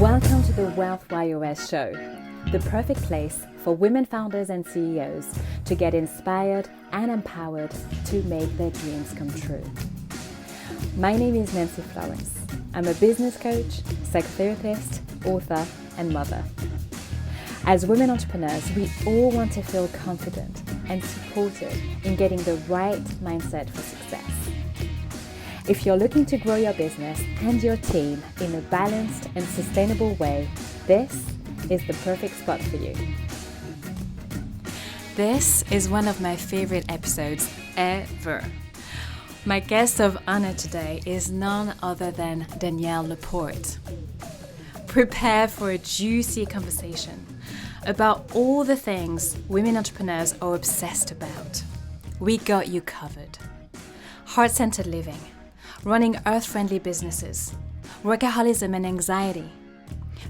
Welcome to the Wealth YOS show, the perfect place for women founders and CEOs to get inspired and empowered to make their dreams come true. My name is Nancy Florence. I'm a business coach, psychotherapist, author, and mother. As women entrepreneurs, we all want to feel confident and supported in getting the right mindset for success. If you're looking to grow your business and your team in a balanced and sustainable way, this is the perfect spot for you. This is one of my favorite episodes ever. My guest of honor today is none other than Danielle Laporte. Prepare for a juicy conversation about all the things women entrepreneurs are obsessed about. We got you covered. Heart-centered living, running earth-friendly businesses, workaholism and anxiety,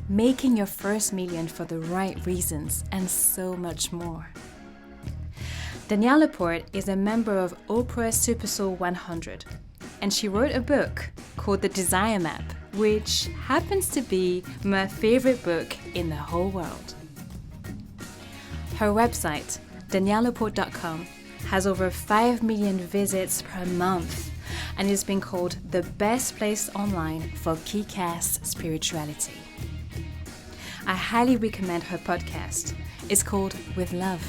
making your first million for the right reasons, and so much more. Danielle Laporte is a member of Oprah's Super Soul 100, and she wrote a book called The Desire Map, which happens to be my favorite book in the whole world. Her website, daniellelaporte.com, has over 5 million visits per month and is being called the best place online for kick-ass spirituality. I highly recommend her podcast. It's called With Love.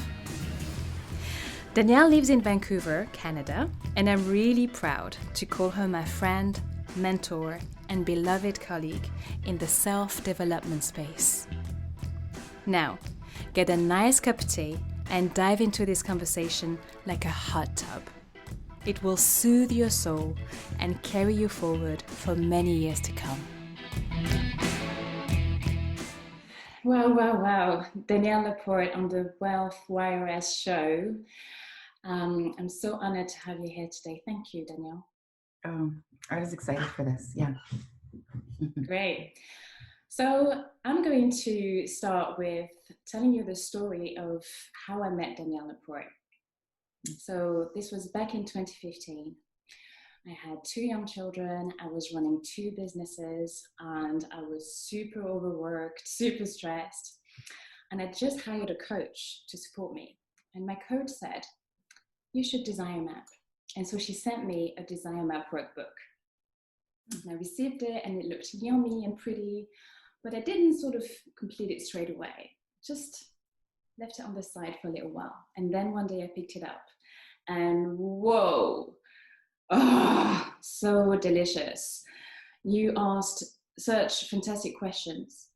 Danielle lives in Vancouver, Canada, and I'm really proud to call her my friend, mentor, and beloved colleague in the self-development space. Now, get a nice cup of tea and dive into this conversation like a hot tub. It will soothe your soul and carry you forward for many years to come. Wow. Danielle Laporte on the Wealth YOS show. I'm so honored to have you here today. Thank you, Danielle. Oh, I was excited for this. Yeah. Great. So I'm going to start with telling you the story of how I met Danielle Laporte. So this was back in 2015. I had 2 young children. I was running 2 businesses and I was super overworked, super stressed. And I just hired a coach to support me. And my coach said, you should design a map. And so she sent me a design map workbook. And I received it and it looked yummy and pretty, but I didn't sort of complete it straight away. Just left it on the side for a little while. And then one day I picked it up and whoa, so delicious. You asked such fantastic questions,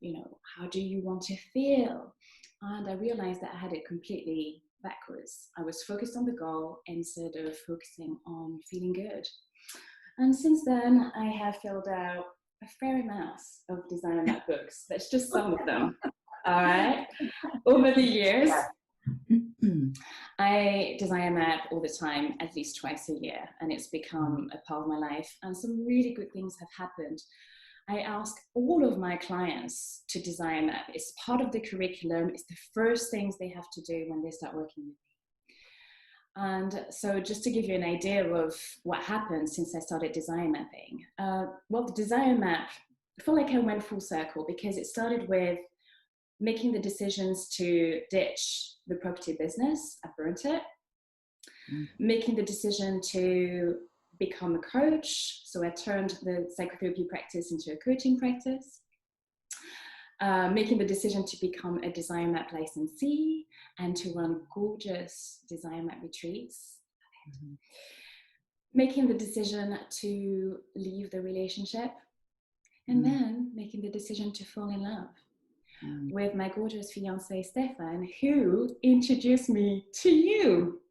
how do you want to feel? And I realized that I had it completely backwards. I was focused on the goal instead of focusing on feeling good. And since then, I have filled out a fair amount of design map books. That's just some of them. All right. Over the years, I design a map all the time, at least twice a year, and it's become a part of my life. And some really good things have happened. I ask all of my clients to design a map. It's part of the curriculum. It's the first things they have to do when they start working with me. And so just to give you an idea of what happened since I started design mapping, the design map, I feel like I went full circle because it started with making the decisions to ditch the property business. I burnt it. Making the decision to become a coach. So I turned the psychotherapy practice into a coaching practice. Making the decision to become a design map licensee and to run gorgeous design map retreats. Making the decision to leave the relationship and then making the decision to fall in love with my gorgeous fiance Stefan, who introduced me to you.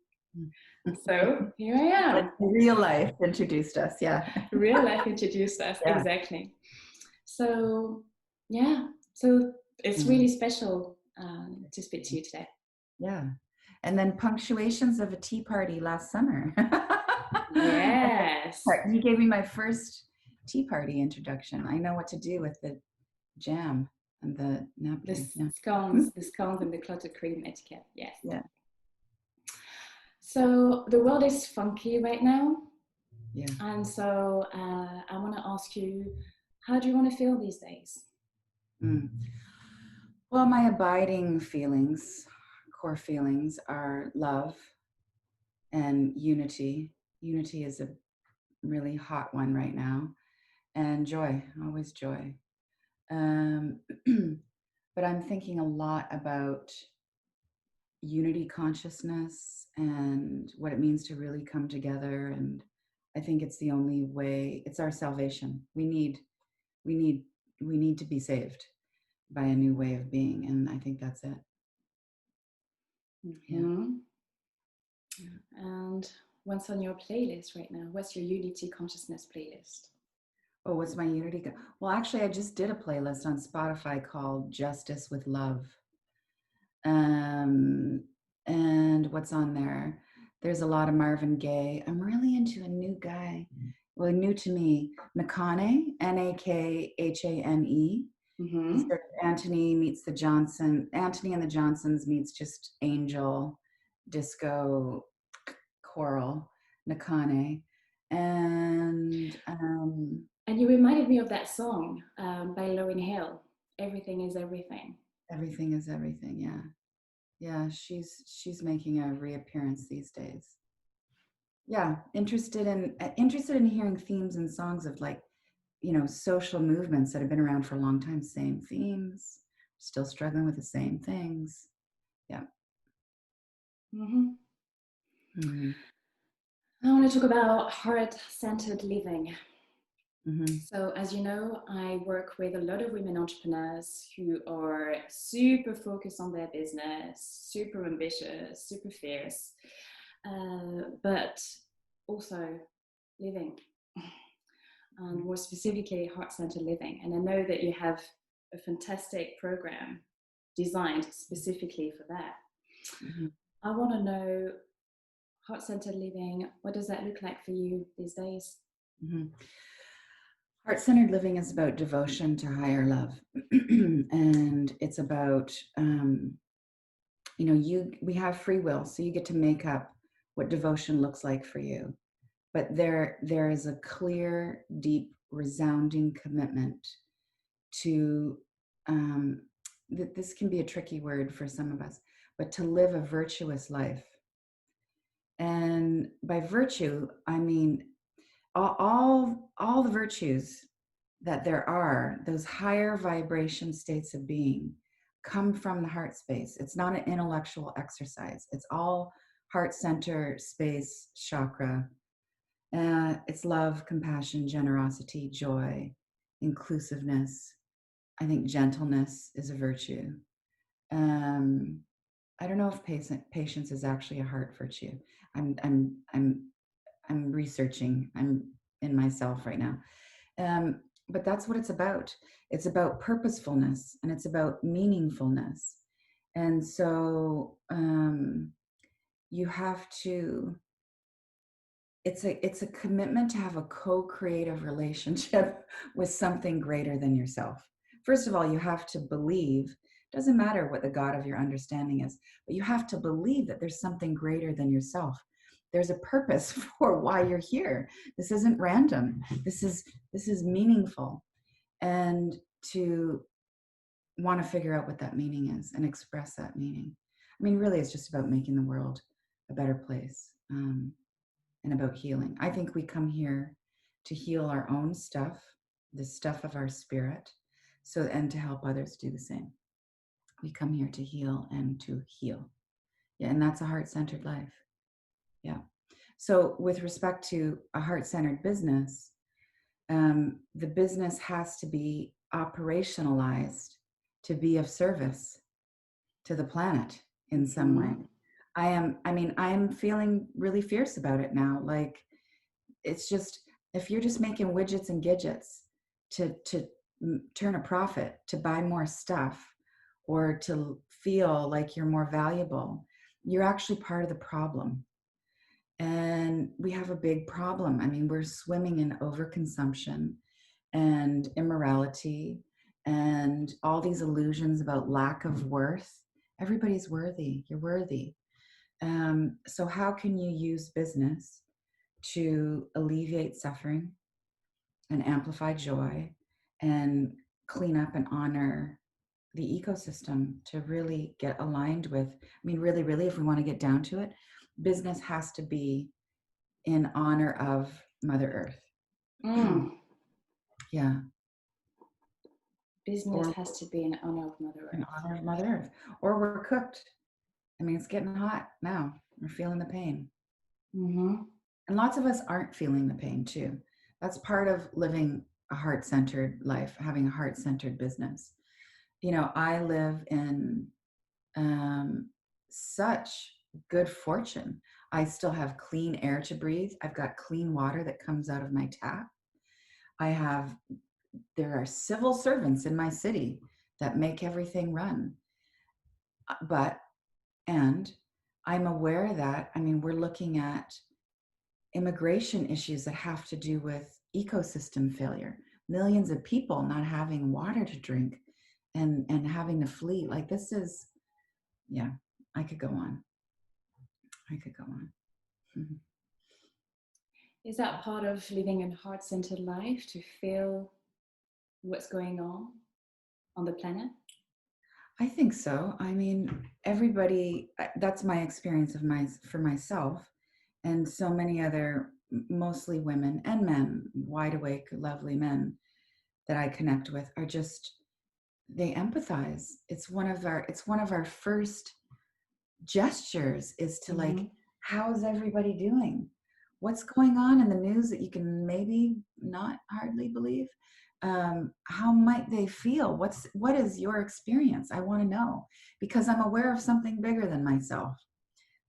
So here I am. Like real life introduced us, yeah. Real life introduced us, yeah. Exactly. So yeah, so it's really special to speak to you today. Yeah, and then punctuations of a tea party last summer. Yes. You gave me my first tea party introduction. I know what to do with the jam and the napkin. The scones and the clotted cream etiquette. Yes. Yeah. So the world is funky right now. Yeah. And so I want to ask you, how do you want to feel these days? Mm. Well, my abiding feelings, core feelings, are love and unity. Unity is a really hot one right now, and joy, always joy. Um, but I'm thinking a lot about unity consciousness and what it means to really come together. And I think it's the only way. It's our salvation. We need, we need to be saved by a new way of being, and I think that's it. Mm-hmm. Yeah. And what's on your playlist right now? What's your Unity Consciousness playlist? Oh, what's my unity? Well, actually, I just did a playlist on Spotify called Justice with Love. Um, and what's on there? There's a lot of Marvin Gaye. I'm really into a new guy. Well, new to me, Nakane, Nakhane. Mm-hmm. He's sort of Anthony meets the Johnson. Anthony and the Johnsons meets just angel, disco, choral, Nakane. And you reminded me of that song by Lauryn Hill, Everything is Everything. Everything is everything. Yeah. Yeah, she's making a reappearance these days. Yeah, interested in hearing themes and songs of, like, social movements that have been around for a long time. Same themes, still struggling with the same things. Yeah. Mm-hmm. Mm-hmm. I want to talk about heart-centered living. Mm-hmm. So, as you know, I work with a lot of women entrepreneurs who are super focused on their business, super ambitious, super fierce, but also living, and more specifically, heart-centered living. And I know that you have a fantastic program designed specifically for that. Mm-hmm. I want to know, heart-centered living, what does that look like for you these days? Mm-hmm. Heart-centered living is about devotion to higher love, and it's about we have free will, so you get to make up what devotion looks like for you. But there is a clear, deep, resounding commitment to this can be a tricky word for some of us, but to live a virtuous life. And by virtue, I mean all the virtues that there are, those higher vibration states of being, come from the heart space. It's not an intellectual exercise. It's all heart center space chakra. It's love, compassion, generosity, joy, inclusiveness. I think gentleness is a virtue. I don't know if patience is actually a heart virtue. I'm researching. I'm in myself right now. But that's what it's about. It's about purposefulness, and it's about meaningfulness. And so you have to. It's a commitment to have a co-creative relationship with something greater than yourself. First of all, you have to believe. Doesn't matter what the God of your understanding is, but you have to believe that there's something greater than yourself. There's a purpose for why you're here. This isn't random. This is meaningful, and to want to figure out what that meaning is and express that meaning. I mean, really, it's just about making the world a better place. And about healing. I think we come here to heal our own stuff, the stuff of our spirit, and to help others do the same. We come here to heal and to heal. Yeah, and that's a heart-centered life. Yeah. So with respect to a heart-centered business, the business has to be operationalized to be of service to the planet in some way. I am feeling really fierce about it now. Like, it's just, if you're just making widgets and gadgets to turn a profit, to buy more stuff, or to feel like you're more valuable, you're actually part of the problem. And we have a big problem. I mean, we're swimming in overconsumption and immorality and all these illusions about lack of worth. Everybody's worthy. You're worthy. So how can you use business to alleviate suffering and amplify joy and clean up and honor the ecosystem, to really get aligned with, I mean, really, really, if we want to get down to it, business has to be in honor of Mother Earth. Yeah. Business has to be in honor of Mother Earth. In honor of Mother Earth. Or we're cooked. I mean, it's getting hot now. We're feeling the pain. And lots of us aren't feeling the pain too. That's part of living a heart-centered life, having a heart-centered business. You know, I live in such good fortune. I still have clean air to breathe. I've got clean water that comes out of my tap. There are civil servants in my city that make everything run. And I'm aware that, I mean, we're looking at immigration issues that have to do with ecosystem failure, millions of people not having water to drink and having to flee. Like, this is, yeah, I could go on. Mm-hmm. Is that part of living a heart-centered life, to feel what's going on the planet? I think so. I mean, everybody, that's my experience for myself, and so many other, mostly women and men, wide awake, lovely men that I connect with are just, they empathize. It's one of our first gestures, is to like, how's everybody doing? What's going on in the news that you can maybe not hardly believe? How might they feel? What is your experience? I want to know, because I'm aware of something bigger than myself.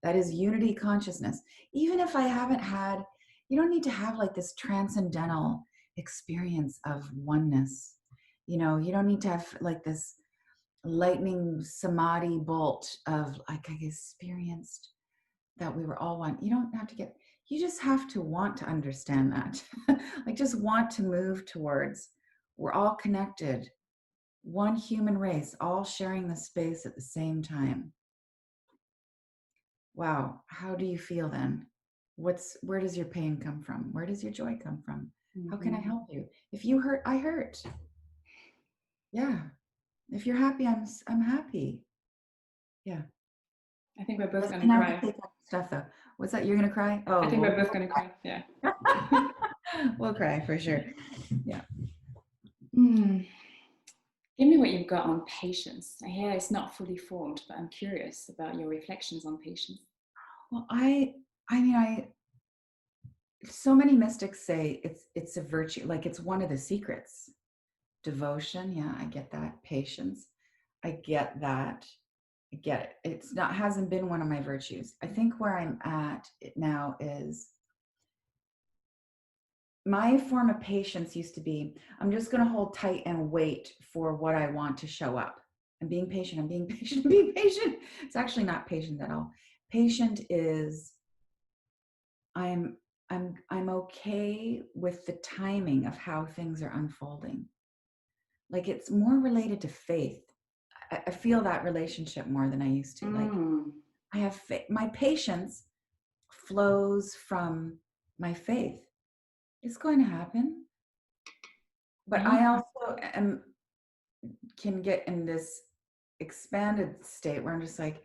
That is unity consciousness. Even if I haven't had, you don't need to have like this transcendental experience of oneness. You know, you don't need to have like this lightning samadhi bolt of like, I experienced that we were all one. You don't have to get, you just have to want to understand that. Like, just want to move towards, we're all connected, one human race, all sharing the space at the same time. Wow, how do you feel then? Where does your pain come from? Where does your joy come from? How can I help you? If you hurt, I hurt. Yeah. If you're happy, I'm happy. Yeah. I think we're both going to cry. Stuff though. What's that? You're going to cry? Oh, I think we're both going to cry. Yeah. We'll cry for sure. Yeah. Give me what you've got on patience. I hear it's not fully formed, but I'm curious about your reflections on patience. Well, I mean, so many mystics say it's a virtue, like it's one of the secrets. Devotion, yeah, I get that. Patience, I get that. I get it. Hasn't been one of my virtues. I think where I'm at now is, my form of patience used to be, I'm just going to hold tight and wait for what I want to show up. I'm being patient. I'm being patient. I'm being patient. It's actually not patient at all. Patient is, I'm okay with the timing of how things are unfolding. Like, it's more related to faith. I feel that relationship more than I used to. Like, I have my patience flows from my faith. It's going to happen. But I also can get in this expanded state where I'm just like,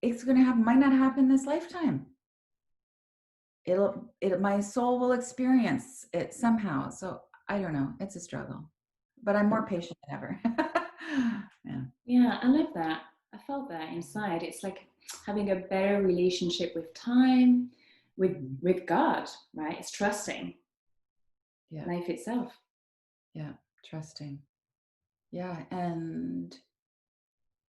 it's going to happen, might not happen this lifetime. My soul will experience it somehow. So I don't know. It's a struggle, but I'm more patient than ever. Yeah, I love that. I felt that inside. It's like having a better relationship with time, with God, right? It's trusting life itself. Yeah, trusting. Yeah, and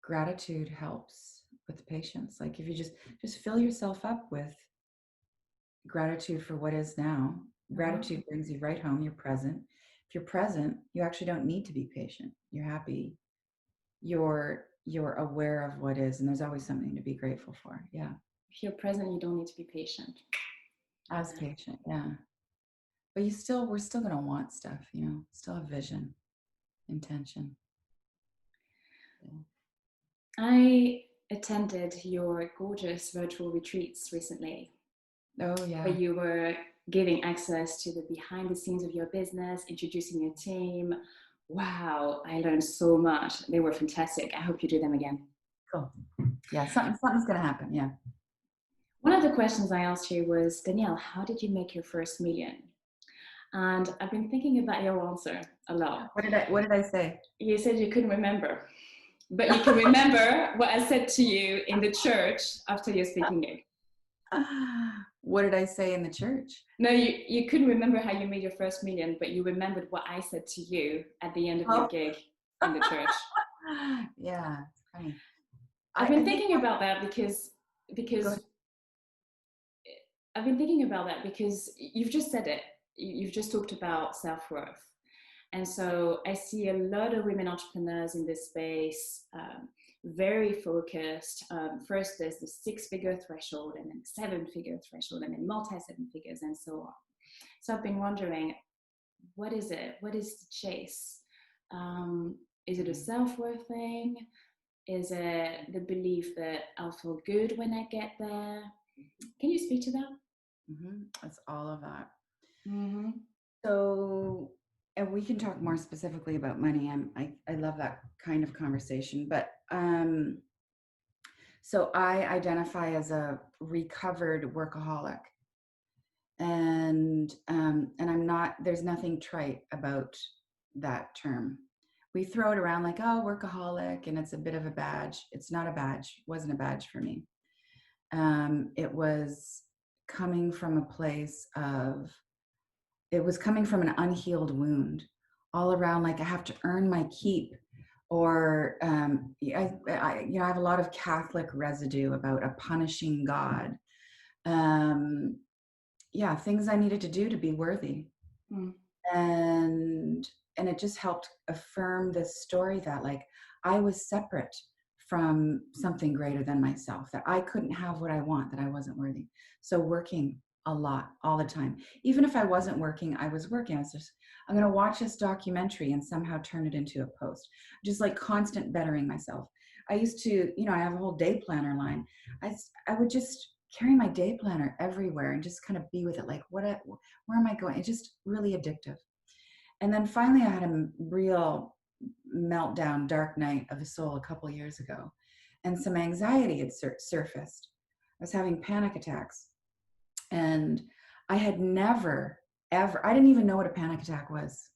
gratitude helps with patience. Like, if you just fill yourself up with gratitude for what is now. Gratitude brings you right home. You're present. If you're present, you actually don't need to be patient. You're happy. You're aware of what is, and there's always something to be grateful for. Yeah. If you're present, you don't need to be patient. As patient, yeah. But we're still gonna want stuff, you know, still have vision, intention. Yeah. I attended your gorgeous virtual retreats recently. Oh yeah. Where you were giving access to the behind the scenes of your business, introducing your team, Wow, I learned so much. They were fantastic. I hope you do them again. Cool. Yeah, something's going to happen. Yeah. One of the questions I asked you was, Danielle, how did you make your first million? And I've been thinking about your answer a lot. What did I say? You said you couldn't remember, but you can remember what I said to you in the church after your speaking gig. What did I say in the church? No, you couldn't remember how you made your first million, but you remembered what I said to you at the end of your gig in the church. Yeah, it's funny. I've been thinking about that because I've been thinking about that because you've just said it. You've just talked about self-worth. And so I see a lot of women entrepreneurs in this space, very focused. First, there's the 6-figure threshold, and then 7-figure threshold, and then multi-7 figures, and so on. So I've been wondering, what is it? What is the chase? Is it a self-worth thing? Is it the belief that I'll feel good when I get there? Can you speak to that? It's all of that. Mm-hmm. So, and we can talk more specifically about money. I love that kind of conversation. But so I identify as a recovered workaholic, and I'm not. There's nothing trite about that term. We throw it around like, oh, workaholic, and it's a bit of a badge. It's not a badge. It wasn't a badge for me. It was coming from a place of, it was coming from an unhealed wound all around, like I have to earn my keep, or I have a lot of Catholic residue about a punishing God. Things I needed to do to be worthy. And it just helped affirm this story that like I was separate from something greater than myself, that I couldn't have what I want, that I wasn't worthy. So working a lot, all the time. Even if I wasn't working, I was working. I was just, I'm going to watch this documentary and somehow turn it into a post. Just like constant bettering myself. I used to, I have a whole day planner line. I would just carry my day planner everywhere and just kind of be with it. Like, where am I going? It's just really addictive. And then finally I had a real meltdown, dark night of the soul a couple of years ago. And some anxiety had surfaced. I was having panic attacks. And I had never, ever, I didn't even know what a panic attack was.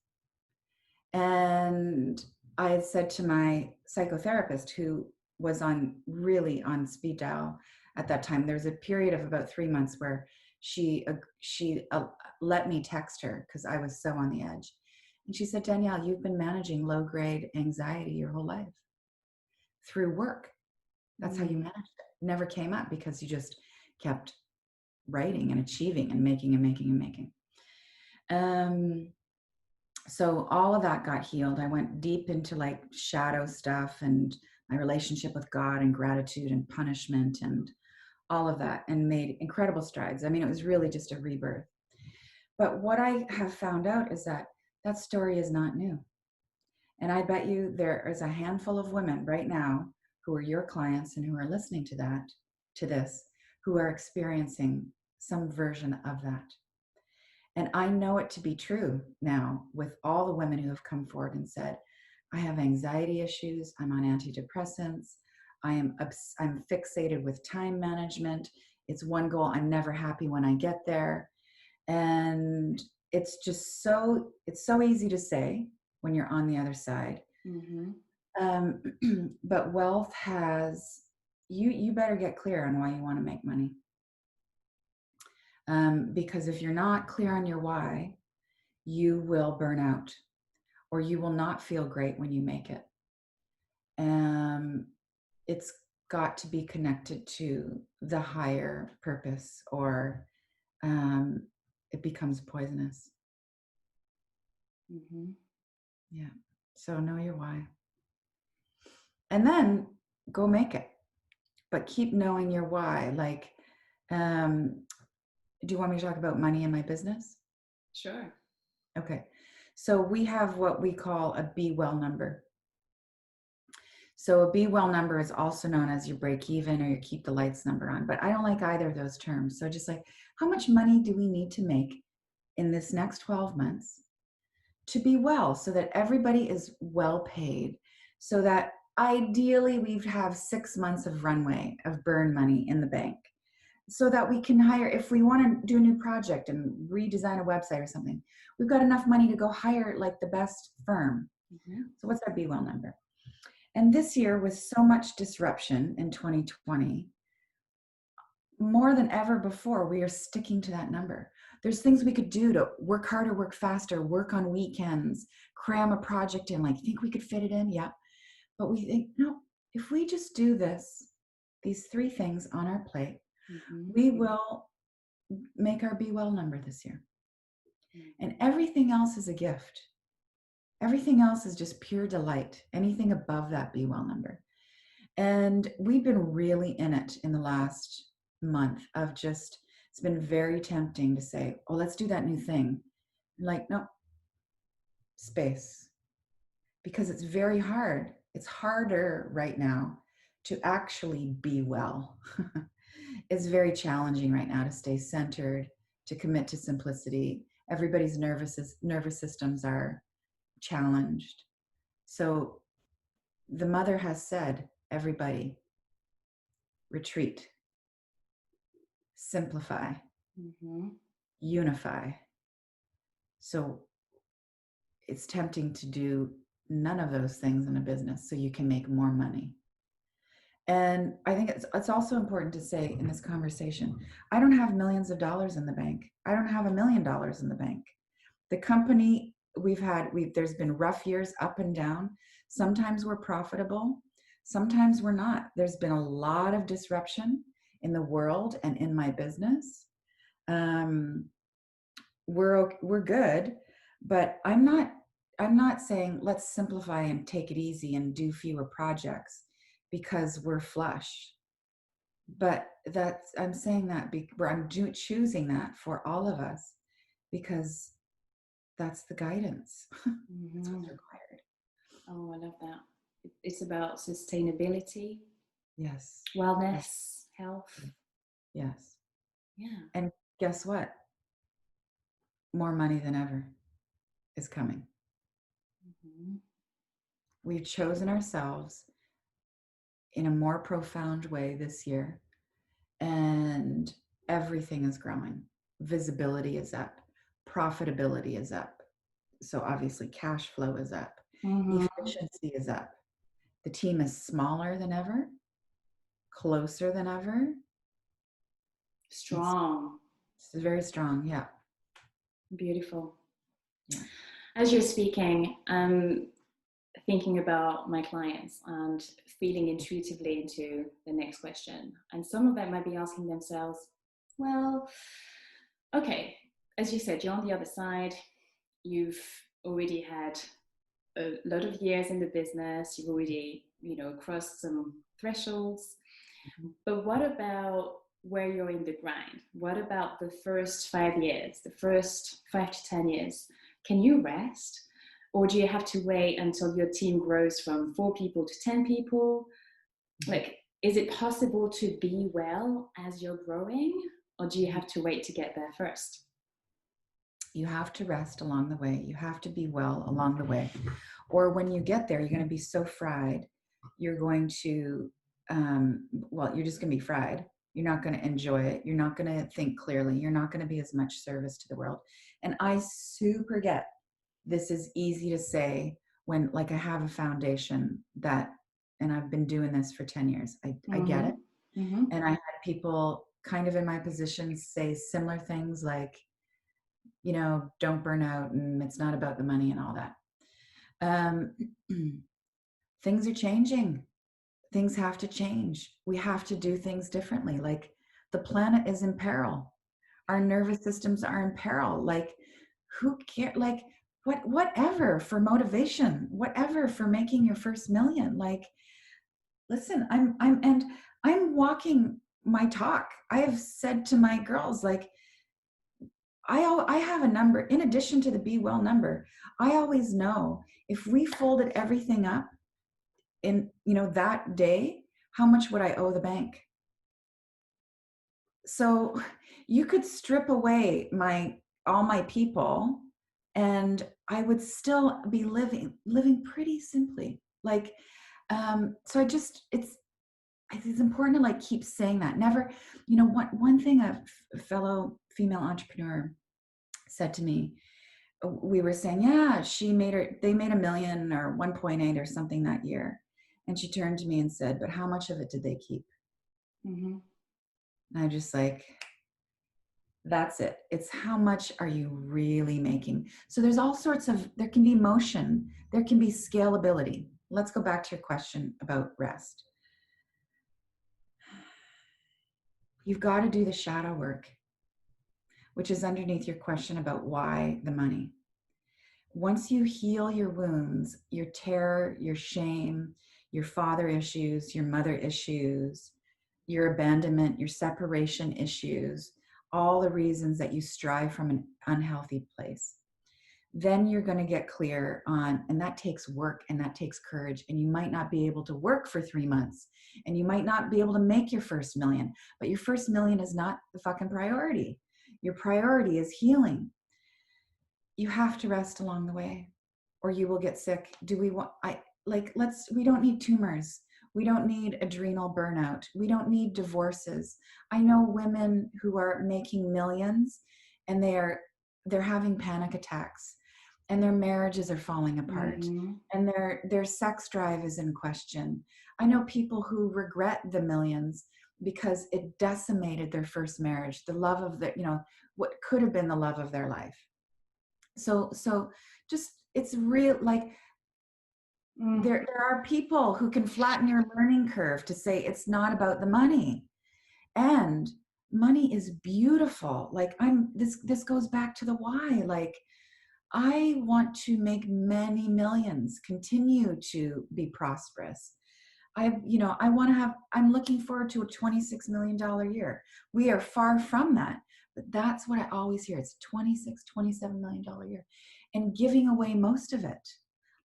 And I had said to my psychotherapist, who was really on speed dial at that time, there was a period of about 3 months where she let me text her because I was so on the edge. And she said, Danielle, you've been managing low-grade anxiety your whole life through work. That's how you managed it. Never came up because you just kept writing and achieving and making and making and making. So all of that got healed. I went deep into like shadow stuff and my relationship with God and gratitude and punishment and all of that, and made incredible strides. I mean, it was really just a rebirth. But what I have found out is that that story is not new. And I bet you there is a handful of women right now who are your clients and who are listening to this, who are experiencing some version of that. And I know it to be true now with all the women who have come forward and said, I have anxiety issues, I'm on antidepressants, I'm fixated with time management. It's one goal, I'm never happy when I get there. And it's just it's so easy to say when you're on the other side. But wealth has, you better get clear on why you want to make money. Because if you're not clear on your why, you will burn out or you will not feel great when you make it. It's got to be connected to the higher purpose, or it becomes poisonous. Yeah. So know your why. And then go make it. But keep knowing your why. Like, do you want me to talk about money in my business? Sure. Okay. So we have what we call a Be Well number. So a Be Well number is also known as your break even or your keep the lights number on, but I don't like either of those terms. So just like, how much money do we need to make in this next 12 months to be well, so that everybody is well paid, so that ideally we have 6 months of runway of burn money in the bank, so that we can hire, if we want to do a new project and redesign a website or something, we've got enough money to go hire like the best firm. So what's our Be Well number? And this year, with so much disruption in 2020, more than ever before, we are sticking to that number. There's things we could do to work harder, work faster, work on weekends, cram a project in. Like, think we could fit it in? Yeah. But we think, no, if we just do these 3 things on our plate, we will make our Be Well number this year. And everything else is a gift. Everything else is just pure delight. Anything above that Be Well number. And we've been really in it in the last month of just, it's been very tempting to say, oh, let's do that new thing. Like, no, space. Because it's very hard. It's harder right now to actually be well. It's very challenging right now to stay centered, to commit to simplicity. Everybody's nervous systems are challenged. So the mother has said, everybody, retreat, simplify, unify. So it's tempting to do none of those things in a business so you can make more money. And I think it's also important to say in this conversation, I don't have millions of dollars in the bank. I don't have $1 million in the bank. The company there's been rough years up and down. Sometimes we're profitable. Sometimes we're not. There's been a lot of disruption in the world and in my business. We're good, but I'm not saying let's simplify and take it easy and do fewer projects because we're flush. But I'm saying that I'm choosing that for all of us because that's the guidance. That's what's required. Oh, I love that. It's about sustainability. Yes. Wellness, health. Yes. Yeah. And guess what? More money than ever is coming. We've chosen ourselves in a more profound way this year, and everything is growing. Visibility is up. Profitability is up. So obviously cash flow is up. Efficiency is up. The team is smaller than ever, closer than ever. Strong. It's very strong. Yeah. Beautiful. Yeah. As you're speaking, I'm thinking about my clients and feeling intuitively into the next question. And some of them might be asking themselves, well, okay, as you said, you're on the other side. You've already had a lot of years in the business. You've already, crossed some thresholds. But what about where you're in the grind? What about the first 5 years, the first 5 to 10 years? Can you rest? Or do you have to wait until your team grows from 4 people to 10 people? Like, is it possible to be well as you're growing? Or do you have to wait to get there first? You have to rest along the way. You have to be well along the way. Or when you get there, you're going to be so fried. You're going to, you're just going to be fried. You're not going to enjoy it. You're not going to think clearly. You're not going to be as much service to the world. And I super get this is easy to say when, like, I have a foundation and I've been doing this for 10 years. I get it. And I had people kind of in my position say similar things like, don't burn out and it's not about the money and all that. Things are changing. Things have to change. We have to do things differently. Like, the planet is in peril. Our nervous systems are in peril. Like, who cares? Like, whatever for motivation, whatever for making your first million. Like, listen, I'm walking my talk. I have said to my girls, like, I have a number in addition to the Be Well number. I always know if we folded everything up in, that day, how much would I owe the bank? So you could strip away all my people and I would still be living pretty simply. Like, so it's important to like keep saying that. Never, one thing a fellow female entrepreneur said to me, we were saying, yeah, they made $1 million or 1.8 or something that year. And she turned to me and said, but how much of it did they keep? Mm-hmm. And I just like, that's it. It's how much are you really making? So there's all sorts of, there can be motion, there can be scalability. Let's go back to your question about rest. You've got to do the shadow work, which is underneath your question about why the money. Once you heal your wounds, your terror, your shame, your father issues, your mother issues, your abandonment, your separation issues, all the reasons that you strive from an unhealthy place, then you're going to get clear on, and that takes work and that takes courage. And you might not be able to work for 3 months and you might not be able to make your first $1 million, but your first $1 million is not the fucking priority. Your priority is healing. You have to rest along the way or you will get sick. We don't need tumors. We don't need adrenal burnout. We don't need divorces. I know women who are making millions and they're having panic attacks and their marriages are falling apart Mm-hmm. and their sex drive is in question. I know people who regret the millions because it decimated their first marriage, the love of what could have been the love of their life. So just, it's real, like there are people who can flatten your learning curve to say it's not about the money. And money is beautiful. Like this goes back to the why. Like I want to make many millions, continue to be prosperous. I'm looking forward to a $26 million year. We are far from that, but that's what I always hear. It's $27 million year and giving away most of it.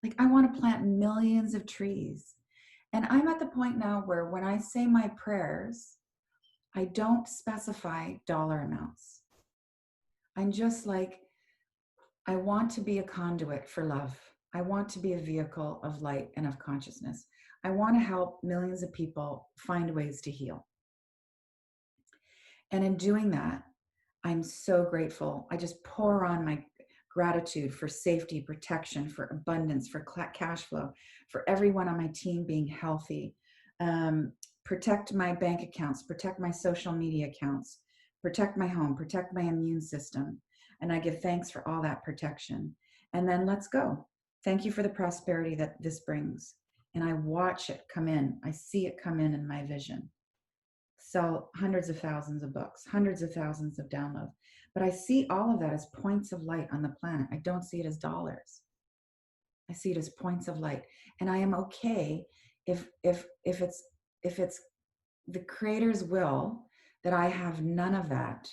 Like I want to plant millions of trees. And I'm at the point now where when I say my prayers, I don't specify dollar amounts. I'm just like, I want to be a conduit for love. I want to be a vehicle of light and of consciousness. I want to help millions of people find ways to heal. And in doing that, I'm so grateful. I just pour on my gratitude for safety, protection, for abundance, for cash flow, for everyone on my team being healthy. Protect my bank accounts, protect my social media accounts, protect my home, protect my immune system. And I give thanks for all that protection. And then let's go. Thank you for the prosperity that this brings. And I watch it come in. I see it come in my vision. Sell hundreds of thousands of books, hundreds of thousands of downloads. But I see all of that as points of light on the planet. I don't see it as dollars. I see it as points of light. And I am okay if it's the Creator's will that I have none of that.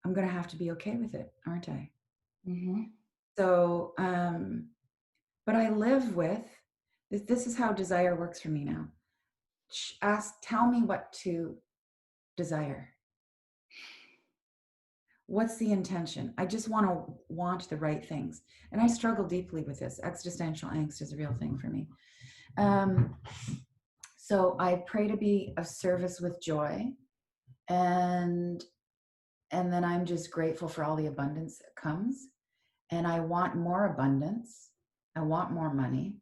I'm going to have to be okay with it, aren't I? Mm-hmm. So, but I live with this is how desire works for me now. Tell me what to desire. What's the intention? I just want the right things. And I struggle deeply with this. Existential angst is a real thing for me. So I pray to be of service with joy. And then I'm just grateful for all the abundance that comes. And I want more abundance. I want more money.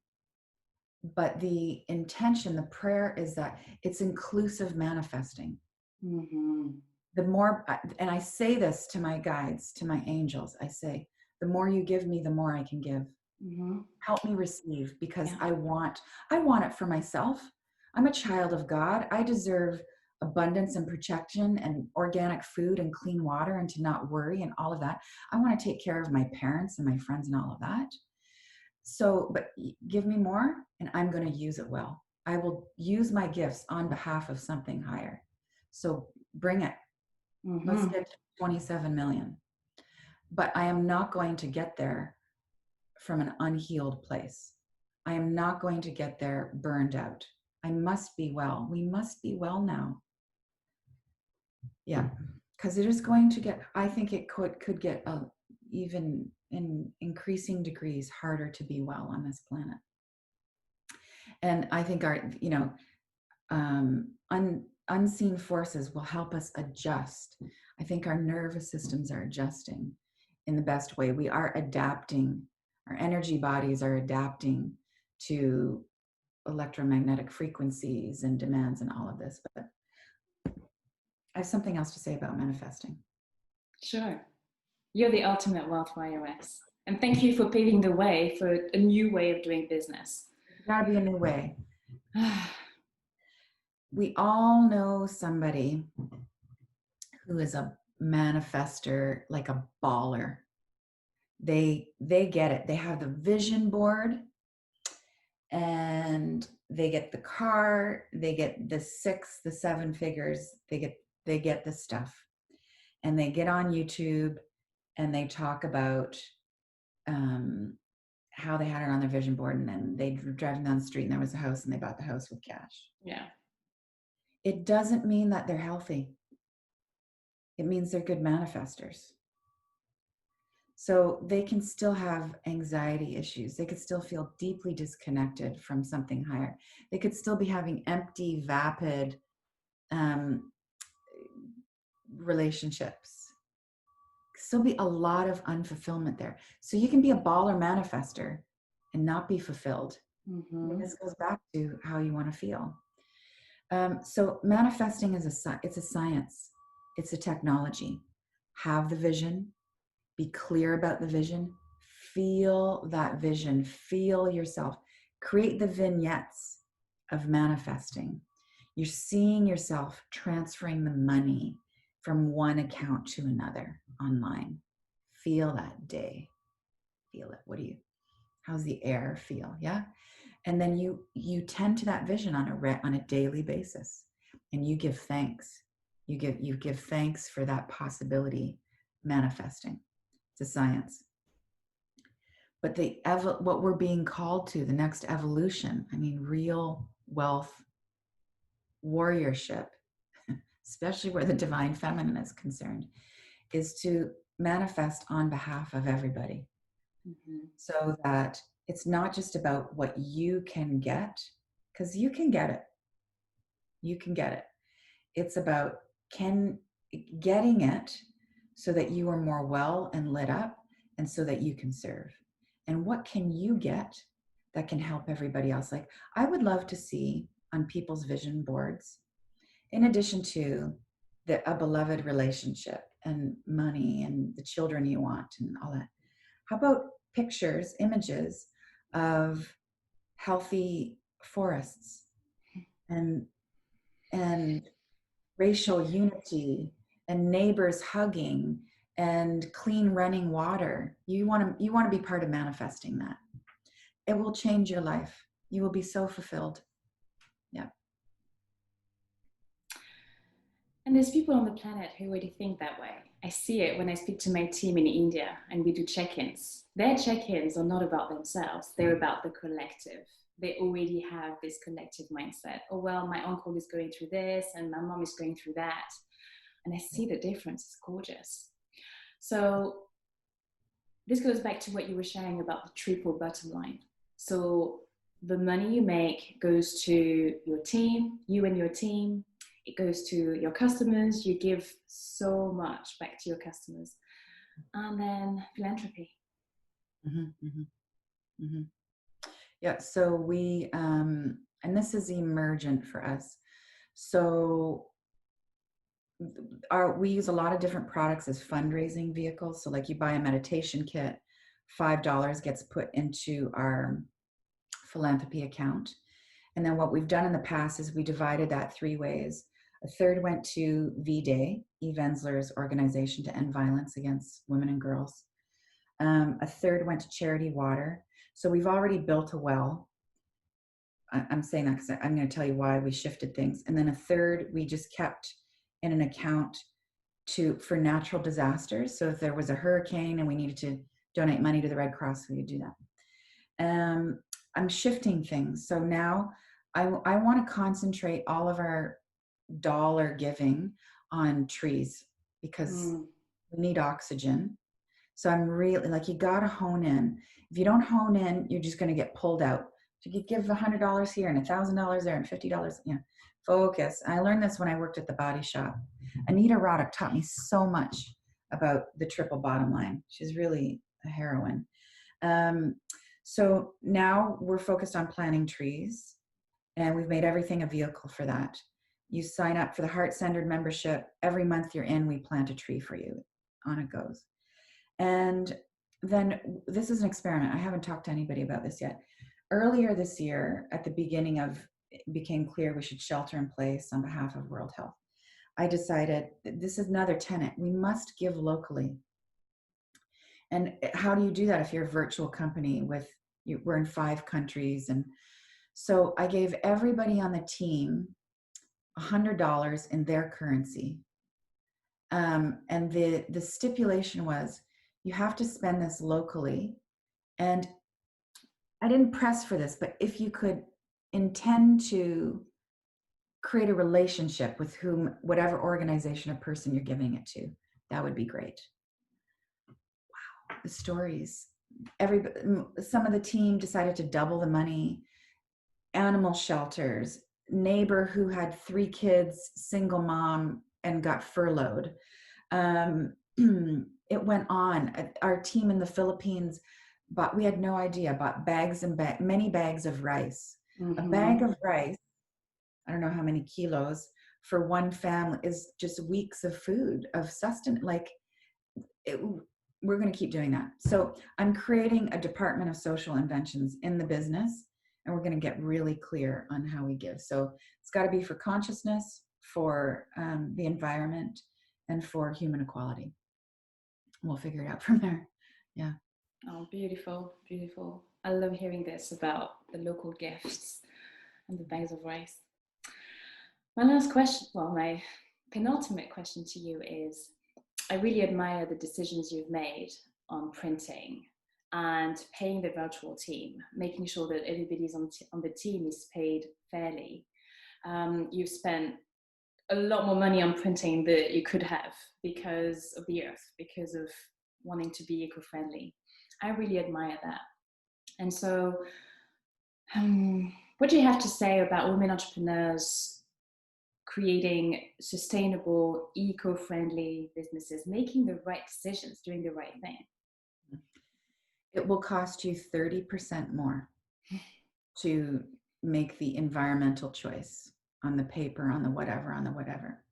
But the intention, the prayer is that it's inclusive manifesting. Mm-hmm. The more, and I say this to my guides, to my angels, I say, the more you give me, the more I can give. Mm-hmm. Help me receive because I want it for myself. I'm a child of God. I deserve abundance and protection and organic food and clean water and to not worry and all of that. I want to take care of my parents and my friends and all of that. So, but give me more and I'm going to use it well. I will use my gifts on behalf of something higher. So bring it. Mm-hmm. Let's get to 27 million. But I am not going to get there from an unhealed place. I am not going to get there burned out. I must be well. We must be well now. Yeah, because it is going to get, I think it could get even in increasing degrees harder to be well on this planet. And I think our, unseen forces will help us adjust. I think our nervous systems are adjusting in the best way. We are adapting. Our energy bodies are adapting to electromagnetic frequencies and demands and all of this. But I have something else to say about manifesting. Sure. You're the ultimate wealth YOS. And thank you for paving the way for a new way of doing business. There's got to be a new way. We all know somebody who is a manifester, like a baller. They get it. They have the vision board, and they get the car, they get the 6, the 7 figures, they get the stuff. And they get on YouTube and they talk about how they had it on their vision board, and then they were driving down the street and there was a house and they bought the house with cash. Yeah. It doesn't mean that they're healthy. It means they're good manifestors. So they can still have anxiety issues. They could still feel deeply disconnected from something higher. They could still be having empty, vapid relationships. Still be a lot of unfulfillment there. So you can be a baller manifester and not be fulfilled. Mm-hmm. This goes back to how you want to feel. So manifesting is it's a science. It's a technology. Have the vision. Be clear about the vision. Feel that vision. Feel yourself. Create the vignettes of manifesting. You're seeing yourself transferring the money from one account to another online. Feel that day. Feel it. How's the air feel? Yeah. And then you tend to that vision on a daily basis, and you give thanks. You give thanks for that possibility manifesting. It's a science. But what we're being called to, the next evolution, I mean, real wealth warriorship, especially where the divine feminine is concerned, is to manifest on behalf of everybody. Mm-hmm. So that it's not just about what you can get, because you can get it. You can get it. It's about getting it so that you are more well and lit up, and so that you can serve. And what can you get that can help everybody else? Like, I would love to see on people's vision boards, in addition to a beloved relationship and money and the children you want and all that, how about pictures, images of healthy forests and racial unity and neighbors hugging and clean running water? You want to be part of manifesting that. It will change your life. You will be so fulfilled. Yeah. And there's people on the planet who already think that way. I see it when I speak to my team in India and we do check-ins. Their check-ins are not about themselves. They're about the collective. They already have this collective mindset. Oh, well, my uncle is going through this and my mom is going through that. And I see the difference. It's gorgeous. So this goes back to what you were sharing about the triple bottom line. So the money you make goes to your team, you and your team. It goes to your customers. You give so much back to your customers. And then philanthropy. Mm-hmm, mm-hmm, mm-hmm. Yeah, so we, and this is emergent for us. So we use a lot of different products as fundraising vehicles. So like you buy a meditation kit, $5 gets put into our philanthropy account. And then what we've done in the past is we divided that 3 ways. A third went to V-Day, Eve Ensler's organization to end violence against women and girls. A third went to Charity Water. So we've already built a well. I'm saying that because I'm going to tell you why we shifted things. And then a third we just kept in an account for natural disasters. So if there was a hurricane and we needed to donate money to the Red Cross, we would do that. I'm shifting things. So now I want to concentrate all of our dollar giving on trees, because we need oxygen. So I'm really like, you got to hone in. If you don't hone in, you're just going to get pulled out. So you give $100 here and $1,000 there and $50. Yeah, focus. I learned this when I worked at the Body Shop. Anita Roddick taught me so much about the triple bottom line. She's really a heroine. So now we're focused on planting trees, and we've made everything a vehicle for that. You sign up for the heart-centered membership. Every month you're in, we plant a tree for you. On it goes. And then this is an experiment. I haven't talked to anybody about this yet. Earlier this year, at the beginning of, it became clear we should shelter in place on behalf of World Health. I decided this is another tenet. We must give locally. And how do you do that if you're a virtual company with, we're in 5 countries? And so I gave everybody on the team $100 in their currency. And the stipulation was, you have to spend this locally. And I didn't press for this, but if you could intend to create a relationship with whom, whatever organization or person you're giving it to, that would be great. Wow, the stories. Some of the team decided to double the money. Animal shelters, neighbor who had 3 kids, single mom, and got furloughed. It went on. Our team in the Philippines, but we had no idea, bought bags and many bags of rice. A bag of rice, I don't know how many kilos, for one family is just weeks of food, of sustenance. Like, we're going to keep doing that. So I'm creating a department of social inventions in the business, and we're going to get really clear on how we give. So it's got to be for consciousness, for the environment, and for human equality. We'll figure it out from there. Yeah. Oh, beautiful, beautiful. I love hearing this about the local gifts and the bags of rice. My last question, well, my penultimate question to you is, I really admire the decisions you've made on printing and paying the virtual team, making sure that everybody's on the team is paid fairly. You've spent a lot more money on printing than you could have because of the earth, because of wanting to be eco-friendly. I really admire that. And so, what do you have to say about women entrepreneurs creating sustainable, eco-friendly businesses, making the right decisions, doing the right thing? It will cost you 30% more to make the environmental choice on the paper, on the whatever.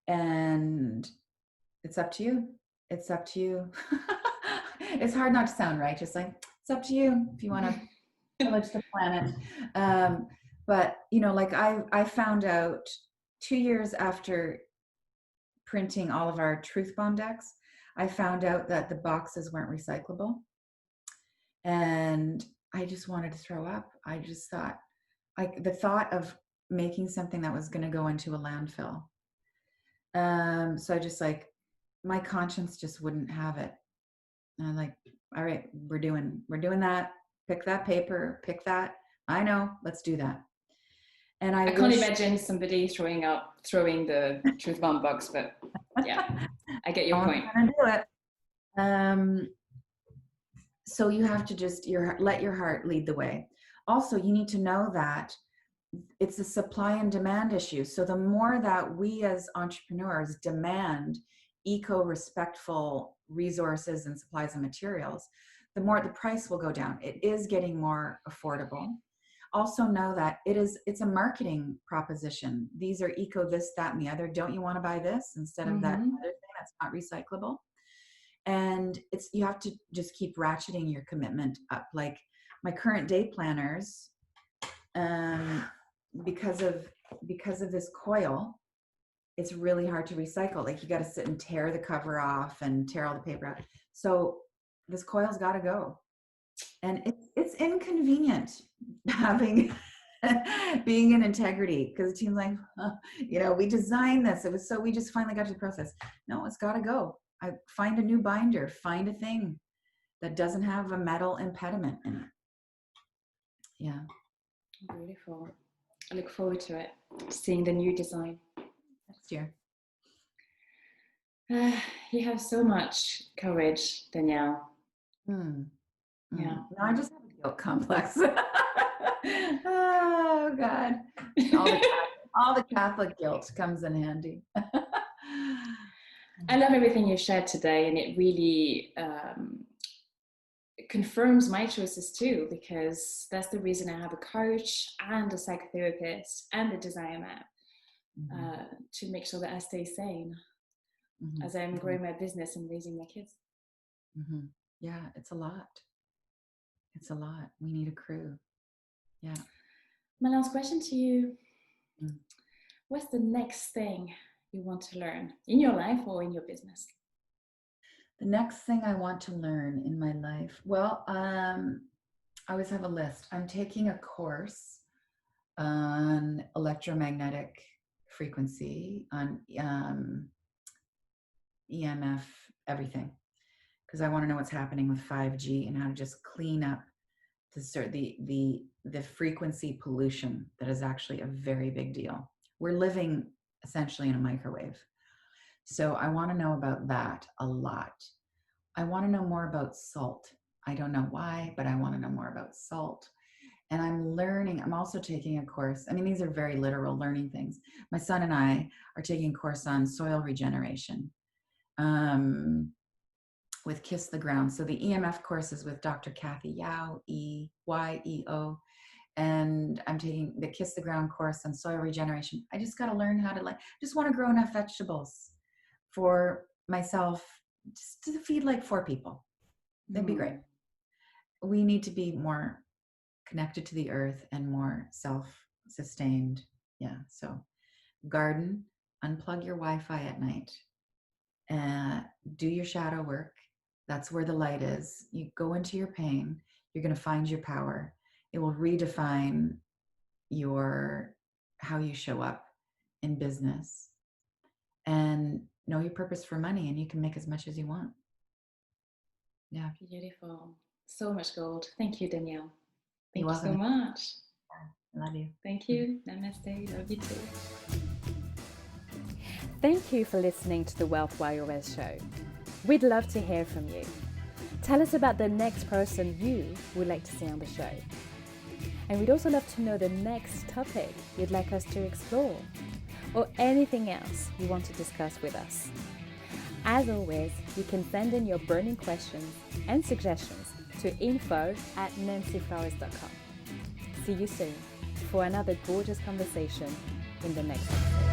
And it's up to you. It's up to you. It's hard not to sound right. Just like, it's up to you if you want to pillage the planet. But, like I found out 2 years after printing all of our Truth Bomb decks, I found out that the boxes weren't recyclable. And I just wanted to throw up. I just thought, the thought of making something that was going to go into a landfill. So I just my conscience just wouldn't have it. And I'm like, all right, we're doing that. Pick that paper, pick that. I know, let's do that. And I can't imagine somebody throwing the Truth Bomb box, but yeah, I get your point. I'm gonna do it. So you have to just let your heart lead the way. Also, you need to know that it's a supply and demand issue. So the more that we as entrepreneurs demand eco-respectful resources and supplies and materials, the more the price will go down. It is getting more affordable. Also know that it's a marketing proposition. These are eco this, that, and the other. Don't you want to buy this instead of that other thing that's not recyclable? And you have to just keep ratcheting your commitment up. Like my current day planners, because of this coil, it's really hard to recycle. Like you got to sit and tear the cover off and tear all the paper out. So this coil's got to go. And it's inconvenient having being in integrity, because the team's like, we designed this. We just finally got to the process. No, it's got to go. I find a new binder, find a thing that doesn't have a metal impediment in it. Yeah. Beautiful. I look forward to it, seeing the new design next year. You have so much courage, Danielle. Hmm. Yeah. No, I just have a guilt complex. Oh God, all the Catholic guilt comes in handy. I love everything you shared today, and it really confirms my choices too, because that's the reason I have a coach and a psychotherapist and a desire map, to make sure that I stay sane as I'm growing my business and raising my kids. Yeah, it's a lot. It's a lot. We need a crew. Yeah. My last question to you: what's the next thing you want to learn in your life or in your business? The next thing I want to learn in my life, well, I always have a list. I'm taking a course on electromagnetic frequency, on EMF, everything, because I want to know what's happening with 5G and how to just clean up the frequency pollution that is actually a very big deal. We're living essentially in a microwave. So I want to know about that a lot. I want to know more about salt. I don't know why, but I want to know more about salt. And I'm also taking a course. I mean, these are very literal learning things. My son and I are taking a course on soil regeneration with Kiss the Ground. So the EMF course is with Dr. Kathy Yao, EYEO. And I'm taking the Kiss the Ground course on soil regeneration. I just got to learn how to just want to grow enough vegetables for myself, just to feed like 4 people. That'd be great. We need to be more connected to the earth and more self-sustained. Yeah. So garden, unplug your Wi-Fi at night, do your shadow work. That's where the light is. You go into your pain. You're going to find your power. It will redefine how you show up in business, and know your purpose for money, and you can make as much as you want. Yeah. Beautiful. So much gold. Thank you, Danielle. Thank You're you so welcome. much. I love you. Thank you. Namaste. Love you too. Thank you for listening to the Wealth While You're Rest show. We'd love to hear from you. Tell us about the next person you would like to see on the show. And we'd also love to know the next topic you'd like us to explore, or anything else you want to discuss with us. As always, you can send in your burning questions and suggestions to info@nancyflores.com. See you soon for another gorgeous conversation in the next episode.